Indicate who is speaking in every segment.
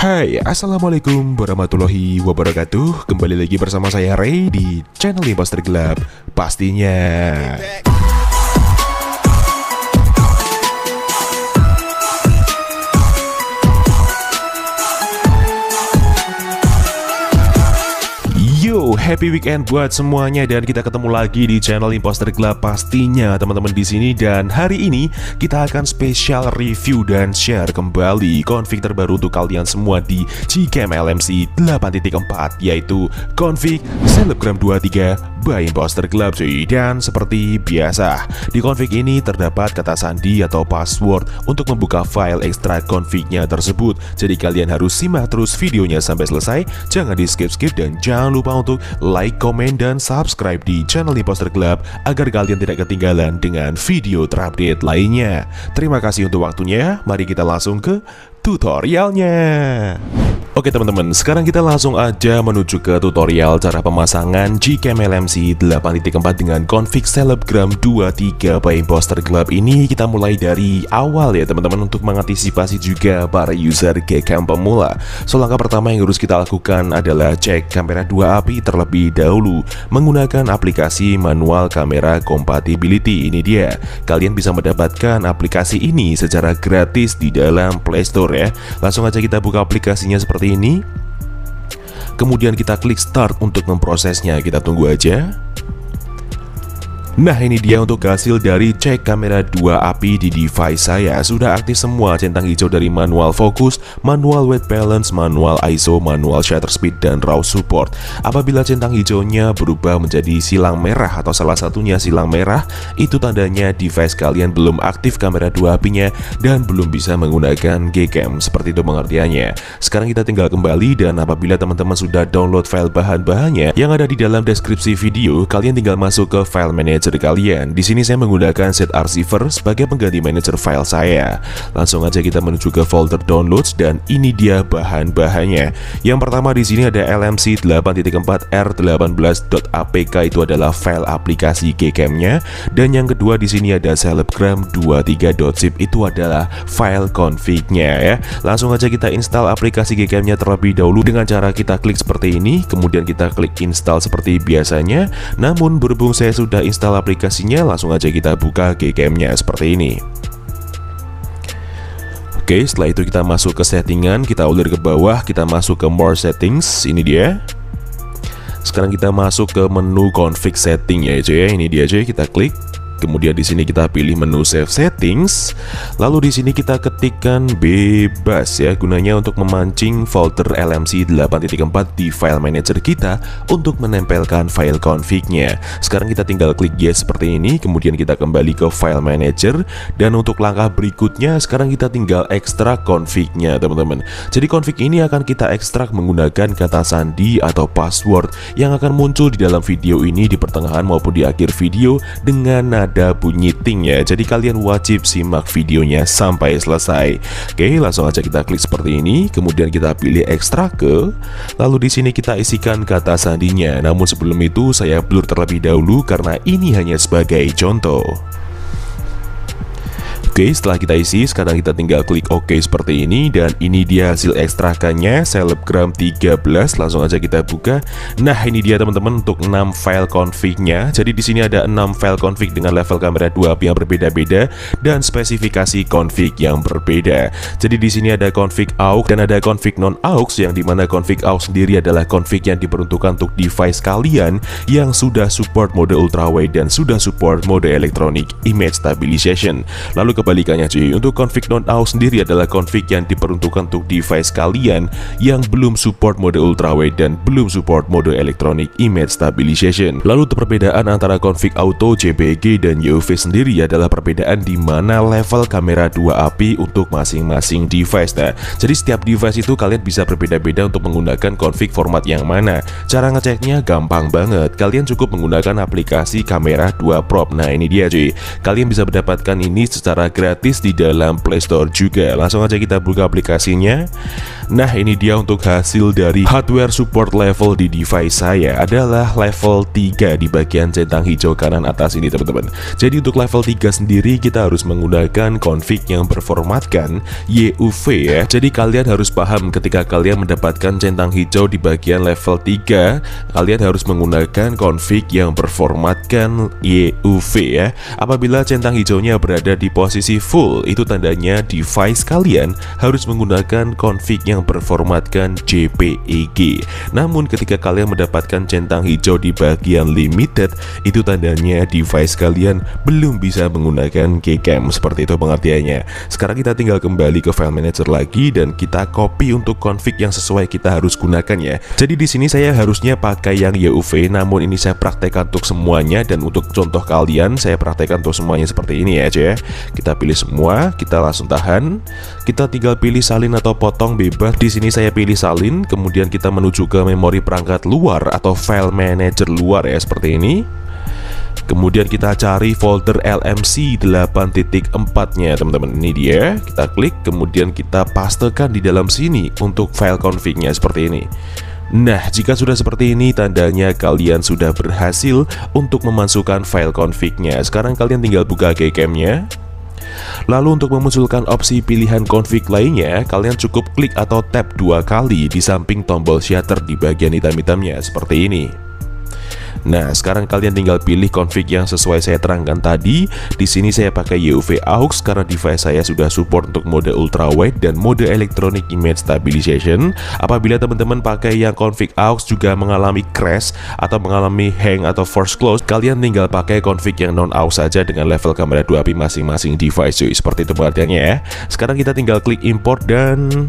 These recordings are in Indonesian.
Speaker 1: Hai, assalamualaikum warahmatullahi wabarakatuh. Kembali lagi bersama saya Ray di channel Imposter Gelap pastinya. Yo, happy weekend buat semuanya dan kita ketemu lagi di channel Imposter Gelap pastinya teman-teman di sini. Dan hari ini kita akan spesial review dan share kembali config terbaru untuk kalian semua di Gcam LMC 8.4, yaitu config Selebgram 23 by Imposter Gelap cuy. Dan seperti biasa, di config ini terdapat kata sandi atau password untuk membuka file ekstrak confignya tersebut. Jadi kalian harus simak terus videonya sampai selesai, jangan di skip-skip, dan jangan lupa untuk like, komen, dan subscribe di channel Imposter Gelap agar kalian tidak ketinggalan dengan video terupdate lainnya. Terima kasih untuk waktunya, mari kita langsung ke tutorialnya. Oke teman-teman, sekarang kita langsung aja menuju ke tutorial cara pemasangan Gcam LMC 8.4 dengan config Selebgram 23 by Imposter Gelap ini. Kita mulai dari awal ya teman-teman, untuk mengantisipasi juga para user Gcam pemula. So, langkah pertama yang harus kita lakukan adalah cek kamera 2 API terlebih dahulu menggunakan aplikasi manual kamera compatibility. Ini dia, kalian bisa mendapatkan aplikasi ini secara gratis di dalam Play Store ya. Langsung aja kita buka aplikasinya seperti ini. Kemudian kita klik start untuk memprosesnya, kita tunggu aja. Nah, ini dia untuk hasil dari cek kamera 2 API di device saya. Sudah aktif semua centang hijau dari manual focus, manual white balance, manual ISO, manual shutter speed, dan RAW support. Apabila centang hijaunya berubah menjadi silang merah atau salah satunya silang merah, itu tandanya device kalian belum aktif kamera 2 API-nya dan belum bisa menggunakan Gcam. Seperti itu pengertiannya. Sekarang kita tinggal kembali, dan apabila teman-teman sudah download file bahan-bahannya yang ada di dalam deskripsi video, kalian tinggal masuk ke file manager kalian. Di sini saya menggunakan set archiver sebagai pengganti manager file saya. Langsung aja kita menuju ke folder downloads, dan ini dia bahan-bahannya. Yang pertama di sini ada LMC 8.4 R18.apk, itu adalah file aplikasi Gcam-nya. Dan yang kedua di sini ada Selebgram 23.zip, itu adalah file config-nya ya. Langsung aja kita install aplikasi Gcam-nya terlebih dahulu dengan cara kita klik seperti ini, kemudian kita klik install seperti biasanya. Namun berhubung saya sudah install aplikasinya, langsung aja kita buka Gcam-nya seperti ini. Oke, setelah itu kita masuk ke settingan, kita ulir ke bawah, kita masuk ke more settings, ini dia. Sekarang kita masuk ke menu config setting ya cuy ya, ini dia cuy, kita klik. Kemudian di sini kita pilih menu save settings. Lalu di sini kita ketikkan bebas ya, gunanya untuk memancing folder LMC 8.4 di file manager kita untuk menempelkan file config-nya. Sekarang kita tinggal klik yes seperti ini, kemudian kita kembali ke file manager. Dan untuk langkah berikutnya, sekarang kita tinggal ekstrak config-nya teman-teman. Jadi config ini akan kita ekstrak menggunakan kata sandi atau password yang akan muncul di dalam video ini di pertengahan maupun di akhir video dengan nada bunyi ting ya. Jadi kalian wajib simak videonya sampai selesai. Oke, langsung aja kita klik seperti ini, kemudian kita pilih ekstrak ke. Lalu di sini kita isikan kata sandinya. Namun sebelum itu saya blur terlebih dahulu karena ini hanya sebagai contoh. Oke, setelah kita isi, sekarang kita tinggal klik OK seperti ini. Dan ini dia hasil ekstrakannya, Selebgram 13. Langsung aja kita buka. Nah, ini dia teman-teman untuk 6 file config-nya. Jadi di sini ada 6 file config dengan level kamera 2 API yang berbeda-beda dan spesifikasi config yang berbeda. Jadi di sini ada config aux dan ada config non aux, yang dimana config aux sendiri adalah config yang diperuntukkan untuk device kalian yang sudah support mode ultrawide dan sudah support mode electronic image stabilization. Lalu kebalikannya cuy, untuk config non aux sendiri adalah config yang diperuntukkan untuk device kalian yang belum support mode ultrawide dan belum support mode electronic image stabilization. Lalu untuk perbedaan antara config auto, JPG, dan UV sendiri adalah perbedaan di mana level kamera 2 API untuk masing-masing device. Nah, jadi setiap device itu kalian bisa berbeda-beda untuk menggunakan config format yang mana. Cara ngeceknya gampang banget, kalian cukup menggunakan aplikasi kamera 2 prop. Nah, ini dia cuy, kalian bisa mendapatkan ini secara gratis di dalam Play Store juga. Langsung aja kita buka aplikasinya. Nah, ini dia untuk hasil dari hardware support level di device saya adalah level 3 di bagian centang hijau kanan atas ini teman-teman. Jadi untuk level 3 sendiri kita harus menggunakan config yang berformatkan YUV ya. Jadi kalian harus paham ketika kalian mendapatkan centang hijau di bagian level 3, kalian harus menggunakan config yang berformatkan YUV ya. Apabila centang hijaunya berada di posisi full, itu tandanya device kalian harus menggunakan config yang berformatkan JPEG. Namun ketika kalian mendapatkan centang hijau di bagian limited, itu tandanya device kalian belum bisa menggunakan Gcam. Seperti itu pengertiannya. Sekarang kita tinggal kembali ke file manager lagi dan kita copy untuk config yang sesuai kita harus gunakan ya. Jadi di sini saya harusnya pakai yang YUV, namun ini saya praktekkan untuk semuanya dan untuk contoh kalian saya praktekkan untuk semuanya seperti ini ya aja. Kita pilih semua, kita langsung tahan. Kita tinggal pilih salin atau potong bebas. Di sini saya pilih salin, kemudian kita menuju ke memori perangkat luar atau file manager luar ya seperti ini. Kemudian kita cari folder LMC 8.4-nya teman-teman. Ini dia, kita klik, kemudian kita pastekan di dalam sini untuk file config-nya seperti ini. Nah, jika sudah seperti ini, tandanya kalian sudah berhasil untuk memasukkan file config-nya. Sekarang kalian tinggal buka Gcam-nya. Lalu untuk memunculkan opsi pilihan config lainnya, kalian cukup klik atau tap 2 kali di samping tombol shutter di bagian hitam-hitamnya seperti ini. Nah, sekarang kalian tinggal pilih config yang sesuai saya terangkan tadi. Di sini saya pakai YUV AUX karena device saya sudah support untuk mode ultrawide dan mode electronic image stabilization. Apabila teman-teman pakai yang config AUX juga mengalami crash atau mengalami hang atau force close, kalian tinggal pakai config yang non AUX saja dengan level kamera 2p masing-masing device cuy. Seperti itu pengertiannya ya. Sekarang kita tinggal klik import dan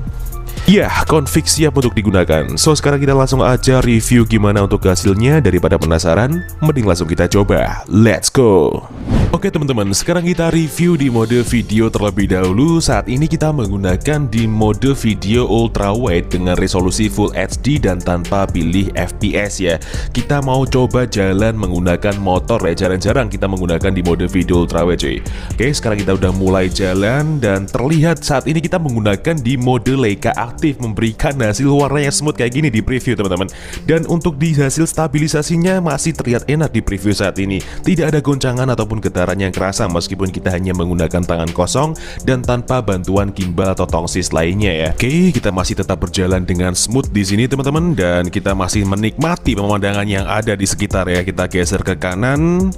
Speaker 1: ya, config siap untuk digunakan. So, sekarang kita langsung aja review gimana untuk hasilnya. Daripada penasaran, mending langsung kita coba. Let's go. Oke teman-teman, sekarang kita review di mode video terlebih dahulu. Saat ini kita menggunakan di mode video ultra wide dengan resolusi Full HD dan tanpa pilih FPS ya. Kita mau coba jalan menggunakan motor ya. Jarang-jarang kita menggunakan di mode video ultra wide cuy. Oke, sekarang kita udah mulai jalan dan terlihat saat ini kita menggunakan di mode Leica aktif, memberikan hasil warna yang smooth kayak gini di preview teman-teman. Dan untuk di hasil stabilisasinya masih terlihat enak di preview saat ini. Tidak ada goncangan ataupun getaran yang kerasa meskipun kita hanya menggunakan tangan kosong dan tanpa bantuan gimbal atau tongsis lainnya ya. Oke, kita masih tetap berjalan dengan smooth di sini teman-teman dan kita masih menikmati pemandangan yang ada di sekitar ya. Kita geser ke kanan.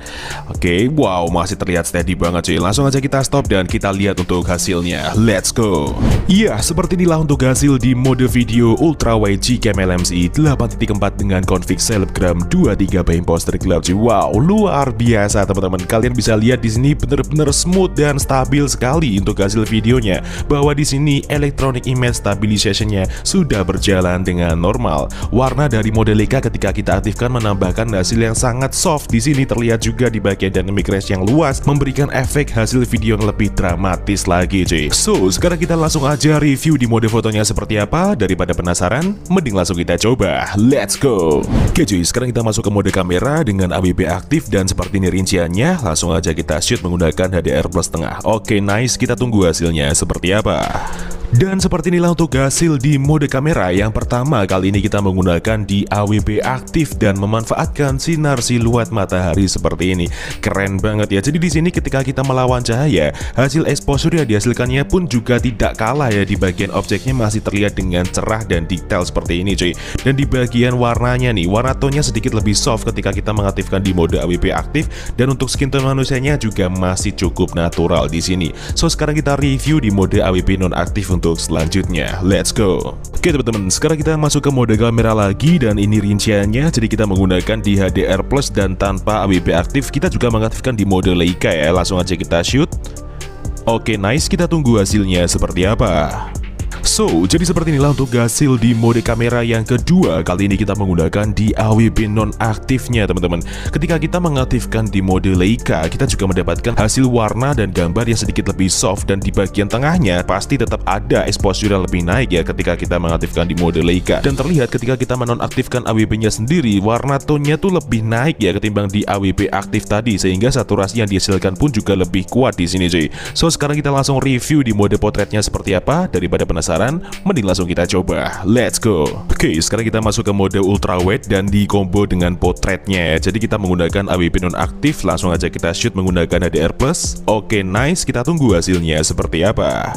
Speaker 1: Oke, wow, masih terlihat steady banget cuy. Langsung aja kita stop dan kita lihat untuk hasilnya. Let's go. Iya, seperti inilah untuk hasil di mode video ultra wide Gcam LMC 8.4 dengan config selebgram 2 GB imposter gelap cuy. Wow, luar biasa teman-teman. Kalian bisa lihat di sini benar-benar smooth dan stabil sekali untuk hasil videonya. Bahwa di sini electronic image stabilization-nya sudah berjalan dengan normal. Warna dari mode Leica ketika kita aktifkan menambahkan hasil yang sangat soft. Di sini terlihat juga di bagian dynamic range yang luas, memberikan efek hasil video yang lebih dramatis lagi cuy. So, sekarang kita langsung aja review di mode fotonya seperti apa. Daripada penasaran, mending langsung kita coba. Let's go. Oke cuy, sekarang kita masuk ke mode kamera dengan AWP aktif dan seperti ini rinciannya. Langsung aja kita shoot menggunakan HDR plus tengah. Oke, nice, kita tunggu hasilnya seperti apa. Dan seperti inilah untuk hasil di mode kamera. Yang pertama kali ini kita menggunakan di AWP aktif dan memanfaatkan sinar siluet matahari seperti ini. Keren banget ya. Jadi di sini ketika kita melawan cahaya, hasil exposure yang dihasilkannya pun juga tidak kalah ya. Di bagian objeknya masih terlihat dengan cerah dan detail seperti ini cuy. Dan di bagian warnanya nih, warna tone-nya sedikit lebih soft ketika kita mengaktifkan di mode AWP aktif. Dan untuk skin tone manusianya juga masih cukup natural di sini. So, sekarang kita review di mode AWP non aktif untuk selanjutnya. Let's go. Oke teman-teman, sekarang kita masuk ke mode kamera lagi dan ini rinciannya. Jadi kita menggunakan di HDR plus dan tanpa AWP aktif. Kita juga mengaktifkan di mode Leica ya. Langsung aja kita shoot. Oke, nice, kita tunggu hasilnya seperti apa. So, jadi seperti inilah untuk hasil di mode kamera yang kedua. Kali ini kita menggunakan di AWP non-aktifnya teman-teman. Ketika kita mengaktifkan di mode Leica, kita juga mendapatkan hasil warna dan gambar yang sedikit lebih soft. Dan di bagian tengahnya pasti tetap ada exposure yang lebih naik ya ketika kita mengaktifkan di mode Leica. Dan terlihat ketika kita menonaktifkan AWP-nya sendiri, warna tone-nya tuh lebih naik ya ketimbang di AWP aktif tadi. Sehingga saturasi yang dihasilkan pun juga lebih kuat di sini cuy. So, sekarang kita langsung review di mode potretnya seperti apa. Daripada penasaran, penasaran? Mending langsung kita coba. Let's go. Oke, sekarang kita masuk ke mode ultra wide dan di combo dengan potretnya. Jadi kita menggunakan AWP nonaktif, langsung aja kita shoot menggunakan HDR+. Oke, nice, kita tunggu hasilnya seperti apa.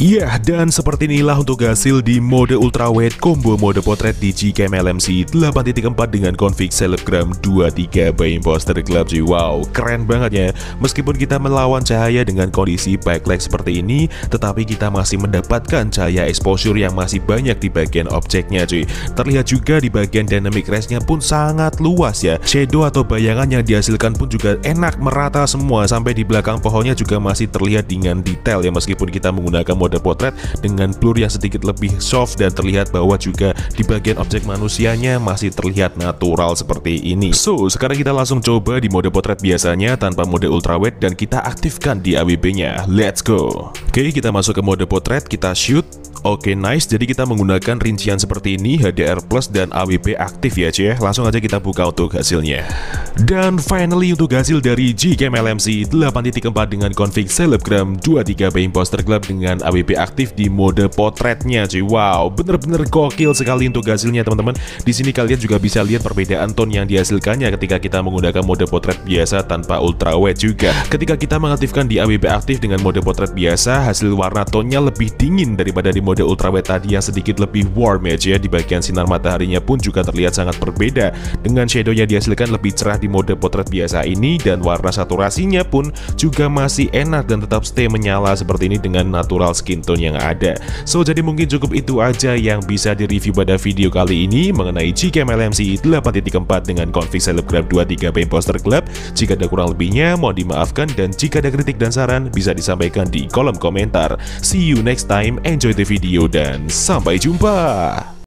Speaker 1: Iya, dan seperti inilah untuk hasil di mode ultrawide combo mode potret di Gcam LMC 8.4 dengan config selebgram 23 by Imposter Club. Wow, keren banget ya. Meskipun kita melawan cahaya dengan kondisi backlight seperti ini, tetapi kita masih mendapatkan cahaya exposure yang masih banyak di bagian objeknya cuy. Terlihat juga di bagian dynamic range-nya pun sangat luas ya. Shadow atau bayangan yang dihasilkan pun juga enak, merata semua. Sampai di belakang pohonnya juga masih terlihat dengan detail ya, meskipun kita menggunakan mode potret dengan blur yang sedikit lebih soft, dan terlihat bahwa juga di bagian objek manusianya masih terlihat natural seperti ini. So, sekarang kita langsung coba di mode potret biasanya tanpa mode ultrawide dan kita aktifkan di AWP-nya. Let's go. Oke, kita masuk ke mode potret, kita shoot. Oke, nice. Jadi kita menggunakan rincian seperti ini, HDR+ dan AWP aktif ya cuy. Langsung aja kita buka untuk hasilnya. Dan finally untuk hasil dari Gcam LMC 8.4 dengan config selebgram 23 by Imposter Club dengan AWP aktif di mode potretnya cuy. Wow, bener-bener gokil sekali untuk hasilnya teman-teman. Di sini kalian juga bisa lihat perbedaan tone yang dihasilkannya ketika kita menggunakan mode potret biasa tanpa ultrawide juga. Ketika kita mengaktifkan di AWP aktif dengan mode potret biasa, hasil warna tonnya lebih dingin daripada di mode ultrawide tadi yang sedikit lebih warm ya. Di bagian sinar mataharinya pun juga terlihat sangat berbeda, dengan shadow yang dihasilkan lebih cerah di mode potret biasa ini, dan warna saturasinya pun juga masih enak dan tetap stay menyala seperti ini dengan natural skin tone yang ada. So, jadi mungkin cukup itu aja yang bisa direview pada video kali ini mengenai Gcam LMC 8.4 dengan config selebgram 23 by Imposter Club. Jika ada kurang lebihnya mohon dimaafkan, dan jika ada kritik dan saran bisa disampaikan di kolom komentar. See you next time, enjoy the video dan sampai jumpa.